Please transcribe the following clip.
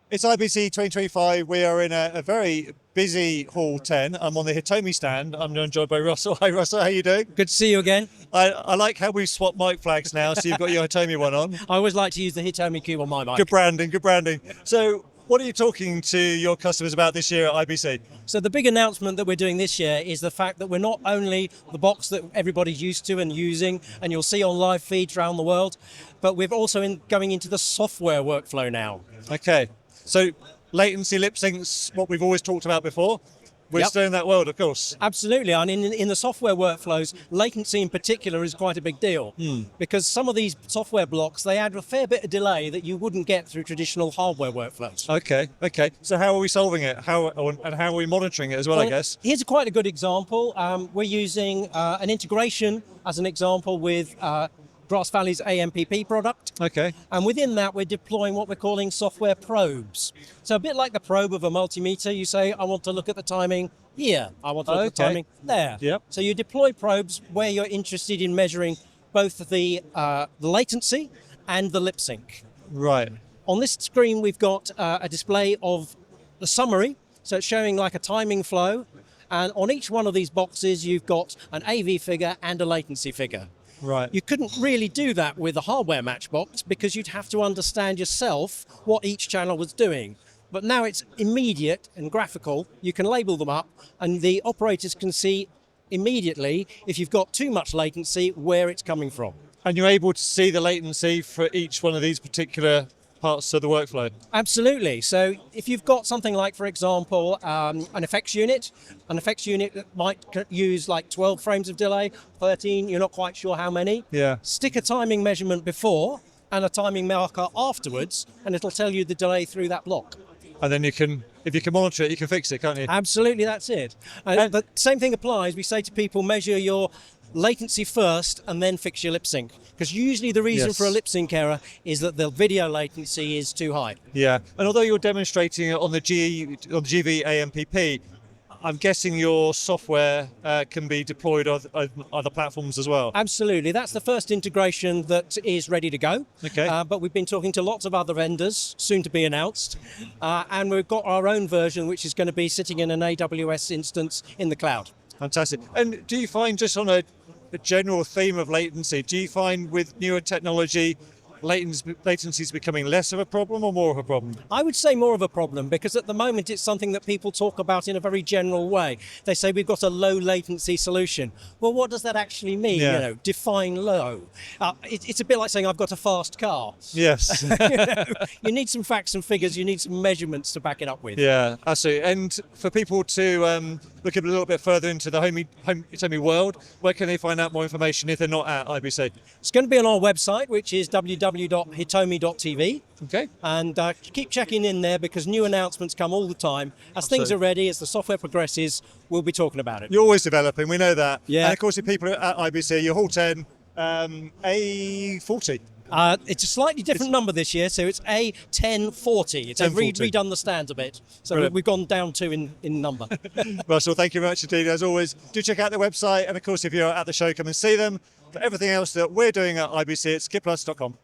It's IBC2025. We are in a very busy Hall 10. I'm on the Hitomi stand. I'm joined by Russell. Hi Russell, how you doing? Good to see you again. I like how we've swapped mic flags now, so you've got your Hitomi one on. I always like to use the Hitomi cube on my mic. Good branding, good branding. So what are you talking to your customers about this year at IBC? So the big announcement that we're doing this year is the fact that we're not only the box that everybody's used to and using, and you'll see on live feeds around the world, but we're also going into the software workflow now. Okay, so latency lip sync's what we've always talked about before. We're still in that world, of course. Absolutely, and in the software workflows, latency in particular is quite a big deal because some of these software blocks, they add a fair bit of delay that you wouldn't get through traditional hardware workflows. Okay. So how are we solving it? How are we monitoring it as well, I guess? Here's quite a good example. We're using an integration as an example with Grass Valley's AMPP product. Okay. And within that, we're deploying what we're calling software probes. So a bit like the probe of a multimeter, you say, I want to look at the timing here. I want to look at the timing there. Yep. So you deploy probes where you're interested in measuring both the latency and the lip sync. Right. On this screen, we've got a display of the summary. So it's showing like a timing flow. And on each one of these boxes, you've got an AV figure and a latency figure. Right. You couldn't really do that with a hardware matchbox because you'd have to understand yourself what each channel was doing. But now it's immediate and graphical. You can label them up and the operators can see immediately if you've got too much latency, where it's coming from. And you're able to see the latency for each one of these particular parts of the workflow? Absolutely. So if you've got something like, for example, an effects unit that might use like 12 frames of delay, 13, you're not quite sure how many. Yeah. Stick a timing measurement before and a timing marker afterwards, and it'll tell you the delay through that block. And then if you can monitor it, you can fix it, can't you? Absolutely, that's it. And the same thing applies. We say to people, measure your latency first and then fix your lip sync, because usually the reason for a lip sync error is that the video latency is too high. Yeah, and although you're demonstrating it on the GV AMPP, I'm guessing your software can be deployed on other platforms as well. Absolutely, that's the first integration that is ready to go. Okay. But we've been talking to lots of other vendors, soon to be announced, and we've got our own version which is going to be sitting in an AWS instance in the cloud. Fantastic. And do you find, just on a general theme of latency, do you find with newer technology, latency is becoming less of a problem or more of a problem? I would say more of a problem, because at the moment it's something that people talk about in a very general way. They say we've got a low latency solution. Well, what does that actually mean? Yeah. You know, define low. It's a bit like saying I've got a fast car. Yes. You need some facts and figures, you need some measurements to back it up with. Yeah, absolutely. And for people to look a little bit further into the Hitomi world, where can they find out more information if they're not at IBC? It's going to be on our website, which is www.hitomi.tv. Okay. And keep checking in there, because new announcements come all the time. As things are ready, as the software progresses, we'll be talking about it. You're always developing, we know that. Yeah. And of course, if people are at IBC, you're Hall 10, A40. It's a slightly different number this year, so it's A1040. It's redone the stands a bit, so Brilliant. we've gone down 2 in number. Russell, thank you very much indeed, as always. Do check out the website, and of course, if you're at the show, come and see them. For everything else that we're doing at IBC, it's skipplus.com.